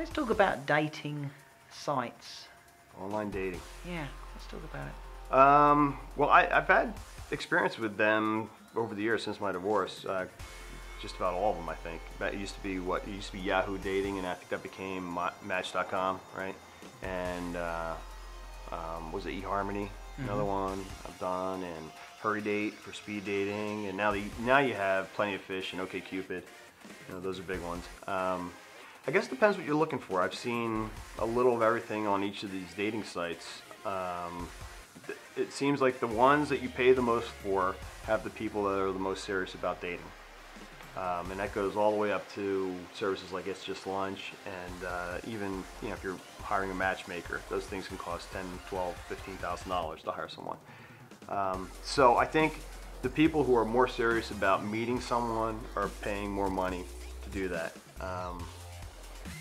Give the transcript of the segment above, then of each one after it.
let's talk about dating sites. Online dating. Yeah, let's talk about it. Well, I've had experience with them over the years since my divorce. Just about all of them, I think. That used to be Yahoo Dating, and I think that became Match.com, right? And was it eHarmony? Another one I've done, and Hurry Date for speed dating, and now you have Plenty of Fish and OkCupid. Those are big ones. I guess it depends what you're looking for. I've seen a little of everything on each of these dating sites. It seems like the ones that you pay the most for have the people that are the most serious about dating. And that goes all the way up to services like It's Just Lunch, and even if you're hiring a matchmaker, those things can cost $10, $12, $15,000 to hire someone. So I think the people who are more serious about meeting someone are paying more money to do that.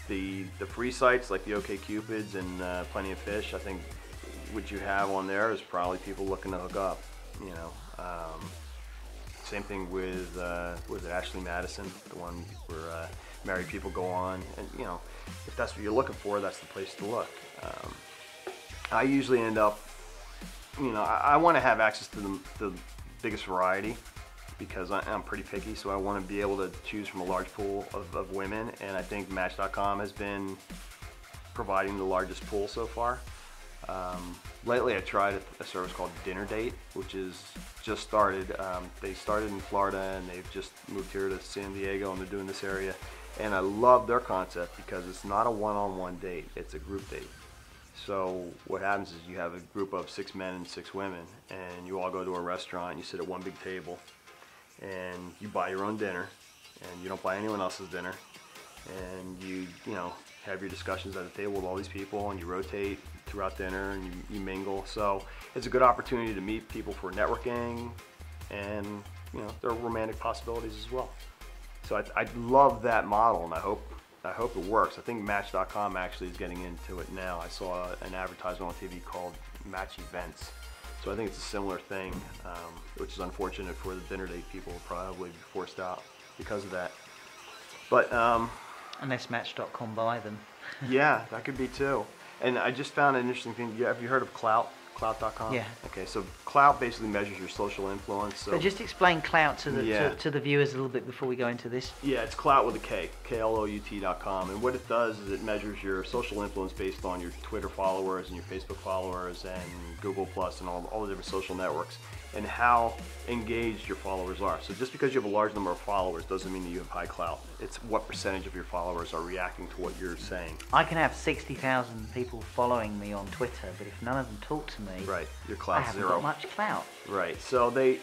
The free sites like the OkCupids and Plenty of Fish, I think what you have on there is probably people looking to hook up. Same thing with Ashley Madison, the one where married people go on, and if that's what you're looking for, that's the place to look. I usually end up, I want to have access to the biggest variety because I'm pretty picky, so I want to be able to choose from a large pool of women, and I think Match.com has been providing the largest pool so far. Lately I tried a service called Dinner Date, which is just started. They started in Florida and they've just moved here to San Diego, and they're doing this area. And I love their concept because it's not a one-on-one date, it's a group date. So what happens is you have a group of 6 men and 6 women, and you all go to a restaurant, you sit at one big table, and you buy your own dinner, and you don't buy anyone else's dinner, and you have your discussions at the table with all these people, and you rotate throughout dinner, and you mingle. So it's a good opportunity to meet people for networking, and there are romantic possibilities as well. So I love that model, and I hope it works. I think Match.com actually is getting into it now. I saw an advertisement on TV called Match Events. So I think it's a similar thing, which is unfortunate for the dinner date people, will probably be forced out because of that. But unless Match.com buy them. Yeah, that could be too. And I just found an interesting thing. Have you heard of Clout? Clout.com? Yeah. Okay, so Clout basically measures your social influence. So just explain Clout to the viewers a little bit before we go into this. Yeah, it's Clout with a K, Klout.com. And what it does is it measures your social influence based on your Twitter followers and your Facebook followers and Google Plus and all the different social networks, and how engaged your followers are. So just because you have a large number of followers doesn't mean that you have high clout. It's what percentage of your followers are reacting to what you're saying. I can have 60,000 people following me on Twitter, but if none of them talk to me, right, your clout's I haven't zero. got much clout. Right. So they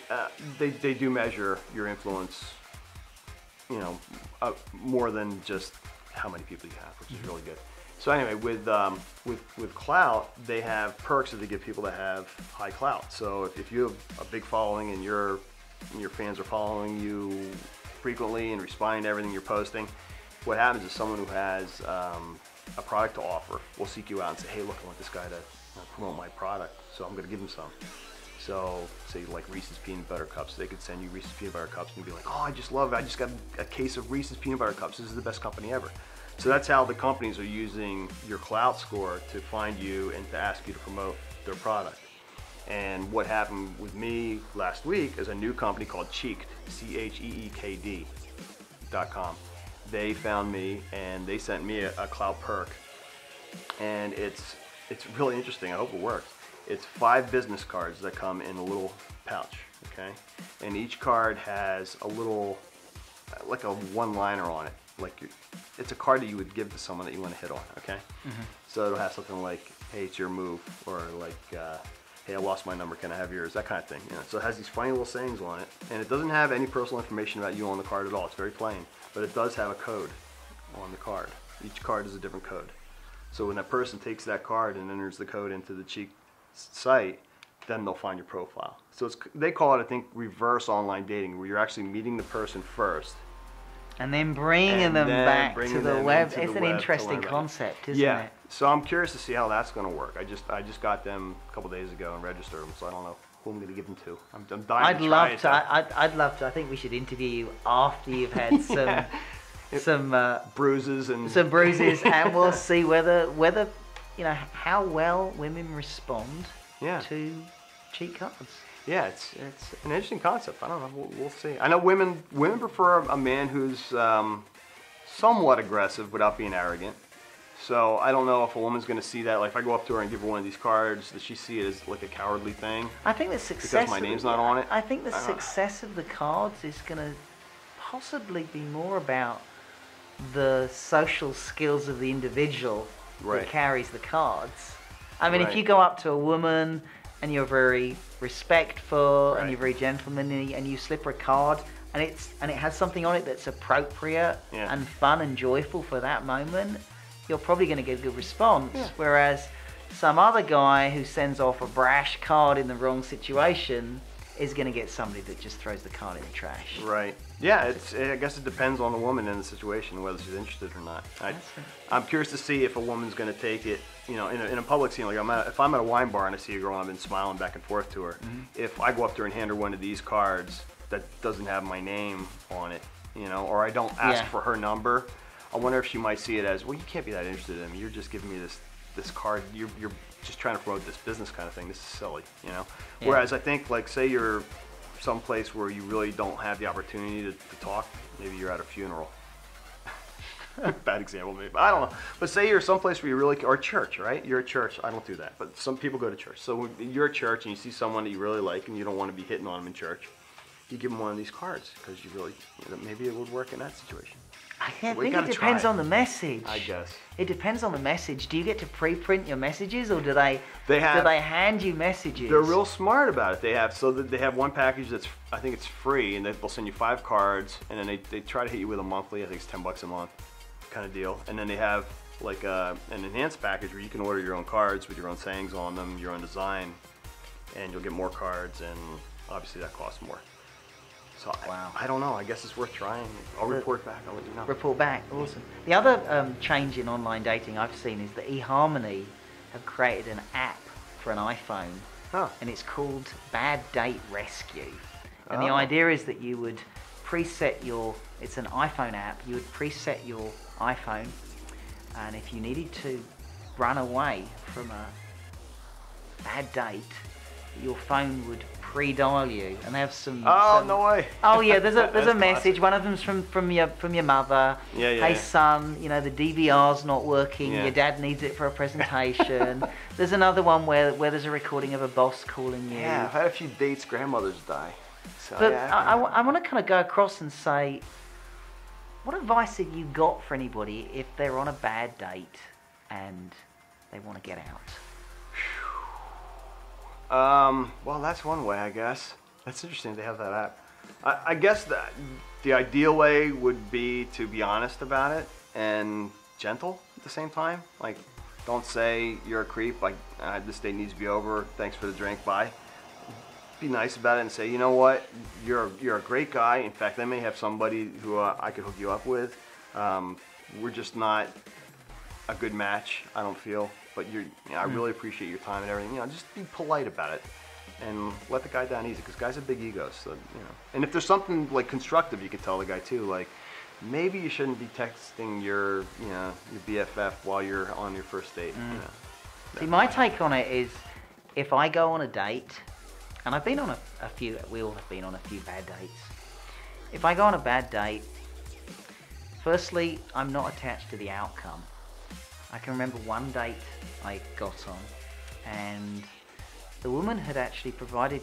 do measure your influence, more than just how many people you have, which is really good. So anyway, with Clout, they have perks that they give people that have high clout. So if you have a big following and your fans are following you frequently and responding to everything you're posting, what happens is someone who has a product to offer will seek you out and say, hey, look, I want this guy to promote my product, so I'm going to give him some. So say like Reese's Peanut Butter Cups, they could send you Reese's Peanut Butter Cups and you'd be like, oh, I just love it. I just got a case of Reese's Peanut Butter Cups. This is the best company ever. So that's how the companies are using your clout score to find you and to ask you to promote their product. And what happened with me last week is a new company called Cheeked, CHEEKD.com. They found me and they sent me a clout perk. And it's really interesting. I hope it works. It's 5 business cards that come in a little pouch, okay? And each card has a little, like a one-liner on it. It's a card that you would give to someone that you want to hit on, okay? Mm-hmm. So it'll have something like, hey, it's your move, or like, hey, I lost my number, can I have yours? That kind of thing. So it has these funny little sayings on it, and it doesn't have any personal information about you on the card at all. It's very plain, but it does have a code on the card. Each card is a different code. So when that person takes that card and enters the code into the Cheek site, then they'll find your profile. So they call it, I think, reverse online dating, where you're actually meeting the person first. And then bringing them back to the web. It's an interesting concept, isn't it? Yeah. So I'm curious to see how that's going to work. I just got them a couple days ago and registered them, so I don't know who I'm going to give them to. I'm dying to try it. I'd love to. I think we should interview you after you've had some some bruises and and we'll see whether how well women respond to cheat cards. Yeah, it's an interesting concept. I don't know. We'll see. I know women prefer a man who's somewhat aggressive without being arrogant. So I don't know if a woman's going to see that. Like if I go up to her and give her one of these cards, does she see it as like a cowardly thing? I think the success because my name's not on it. I think the success of the cards is going to possibly be more about the social skills of the individual that carries the cards. I mean, if you go up to a woman and you're very respectful and you're very gentlemanly and you slip her a card and it has something on it that's appropriate and fun and joyful for that moment, you're probably going to get a good response. Yeah. Whereas some other guy who sends off a brash card in the wrong situation is going to get somebody that just throws the card in the trash. Right. Yeah, I guess it depends on the woman in the situation, whether she's interested or not. I'm curious to see if a woman's going to take it, in a public scene. Like if I'm at a wine bar and I see a girl and I've been smiling back and forth to her, if I go up to her and hand her one of these cards that doesn't have my name on it, or I don't ask for her number, I wonder if she might see it as, well, you can't be that interested in me. You're just giving me this card. You're just trying to promote this business kind of thing. This is silly, Yeah. Whereas I think, like, say you're someplace where you really don't have the opportunity to talk. Maybe you're at a funeral. Bad example, maybe. I don't know. But say you're someplace where you really, or church, right? You're at church. I don't do that, but some people go to church. So you're at church and you see someone that you really like and you don't want to be hitting on them in church. You give them one of these cards because you really, maybe it would work in that situation. I think it depends on the message. I guess. It depends on the message. Do you get to pre-print your messages, or do they hand you messages? They're real smart about it. They have one package that's, I think it's free, and they'll send you 5 cards, and then they try to hit you with a monthly. I think it's $10 a month kind of deal. And then they have like an enhanced package where you can order your own cards with your own sayings on them, your own design, and you'll get more cards, and obviously that costs more. So I don't know. I guess it's worth trying. I'll report back. I'll let you know. Report back. Awesome. The other change in online dating I've seen is that eHarmony have created an app for an iPhone, and it's called Bad Date Rescue. And the idea is that you would preset it's an iPhone app. You would preset your iPhone, and if you needed to run away from a bad date, your phone would pre-dial you, and they have some. No way! Oh yeah, there's a message. One of them's from your mother. Hey son, the DVR's not working. Your dad needs it for a presentation. There's another one where there's a recording of a boss calling you. Yeah, I've had a few dates. Grandmothers die. So, but I want to kind of go across and say, what advice have you got for anybody if they're on a bad date and they want to get out? Well, that's one way, I guess. That's interesting they have that app. I guess that the ideal way would be to be honest about it and gentle at the same time. Like, don't say you're a creep, like, this date needs to be over, thanks for the drink, bye. Be nice about it and say, you know what, you're a great guy. In fact, I may have somebody who I could hook you up with. We're just not a good match, I don't feel. But I really appreciate your time and everything. Just be polite about it and let the guy down easy, because guys have big egos. So and if there's something like constructive, you can tell the guy too. Like, maybe you shouldn't be texting your BFF while you're on your first date. See, my take on it is, if I go on a date, and I've been on a few, we all have been on a few bad dates. If I go on a bad date, firstly, I'm not attached to the outcome. I can remember one date I got on, and the woman had actually provided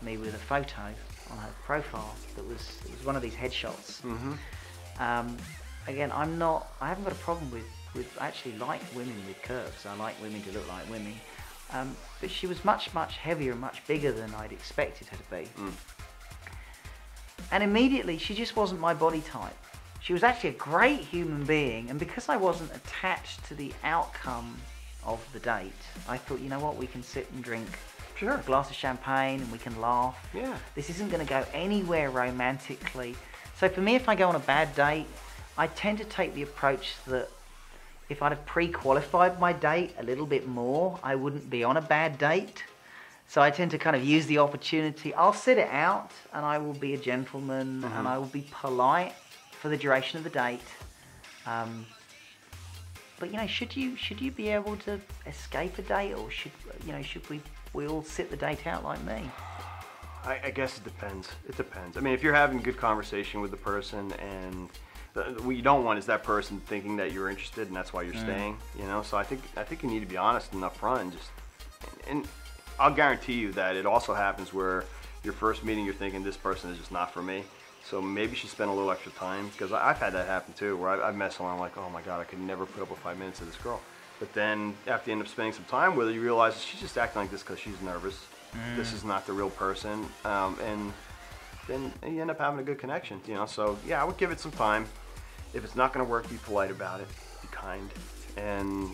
me with a photo on her profile that was one of these headshots. Again, I haven't got a problem with I actually like women with curves. I like women to look like women. But she was much, much heavier and much bigger than I'd expected her to be. And immediately, she just wasn't my body type. She was actually a great human being, and because I wasn't attached to the outcome of the date, I thought, you know what, we can sit and drink a glass of champagne and we can laugh. Yeah. This isn't going to go anywhere romantically. So for me, if I go on a bad date, I tend to take the approach that if I'd have pre-qualified my date a little bit more, I wouldn't be on a bad date. So I tend to kind of use the opportunity. I'll sit it out, and I will be a gentleman, and I will be polite for the duration of the date. But should you be able to escape a date, or should we all sit the date out like me? I guess it depends. It depends. I mean, if you're having good conversation with the person, and what you don't want is that person thinking that you're interested and that's why you're staying. So I think you need to be honest and upfront, and I'll guarantee you that it also happens where your first meeting you're thinking this person is just not for me. So maybe she spent a little extra time, because I've had that happen too, where I've messed around like, oh my God, I could never put up with 5 minutes of this girl. But then after you end up spending some time with her, you realize she's just acting like this because she's nervous. This is not the real person, and then you end up having a good connection. So yeah, I would give it some time. If it's not going to work, be polite about it, be kind, and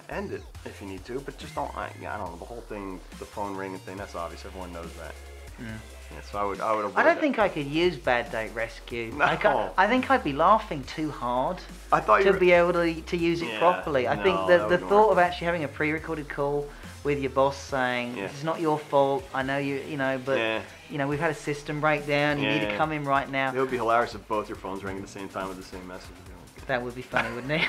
end it if you need to. But just don't. I don't know, the whole thing, the phone ringing thing. That's obvious. Everyone knows that. Yeah, so I would avoid I don't think I could use Bad Date Rescue. No. I think I'd be laughing too hard I thought to be able to use it properly. I think the thought of actually having a pre-recorded call with your boss saying, this is not your fault, I know but we've had a system breakdown, you need to come in right now. It would be hilarious if both your phones rang at the same time with the same message. That would be funny, wouldn't it?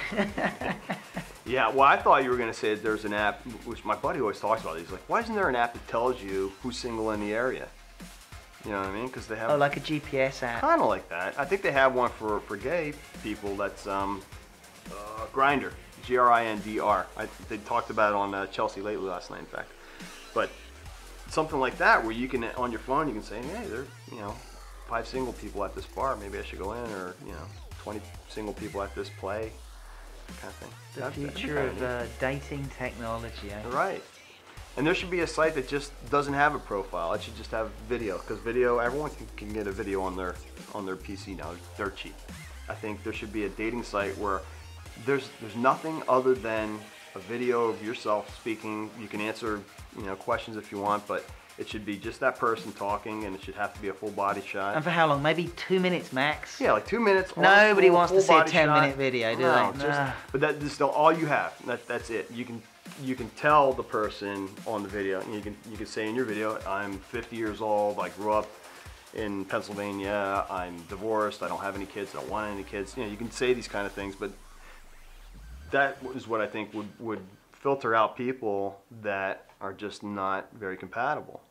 Yeah, well, I thought you were going to say that there's an app, which my buddy always talks about. He's like, why isn't there an app that tells you who's single in the area? You know what I mean? Because they have... Oh, like a GPS app. Kind of like that. I think they have one for gay people that's Grindr. Grindr. They talked about it on Chelsea lately last night, in fact. But something like that, where you can, on your phone, you can say, hey, there are 5 single people at this bar. Maybe I should go in, or 20 single people at this play, kind of thing. The future of dating technology. Right. And there should be a site that just doesn't have a profile. It should just have video, because video, everyone can get a video on their PC now. They're cheap. I think there should be a dating site where there's nothing other than a video of yourself speaking. You can answer questions if you want, but it should be just that person talking, and it should have to be a full body shot. And for how long? Maybe 2 minutes max? Yeah, like 2 minutes. Nobody wants to see a 10-minute video, do they? But that's still all you have. That's it. You can tell the person on the video. You can say in your video, I'm 50 years old. I grew up in Pennsylvania. I'm divorced. I don't have any kids. I don't want any kids. You can say these kind of things, but that is what I think would filter out people that are just not very compatible.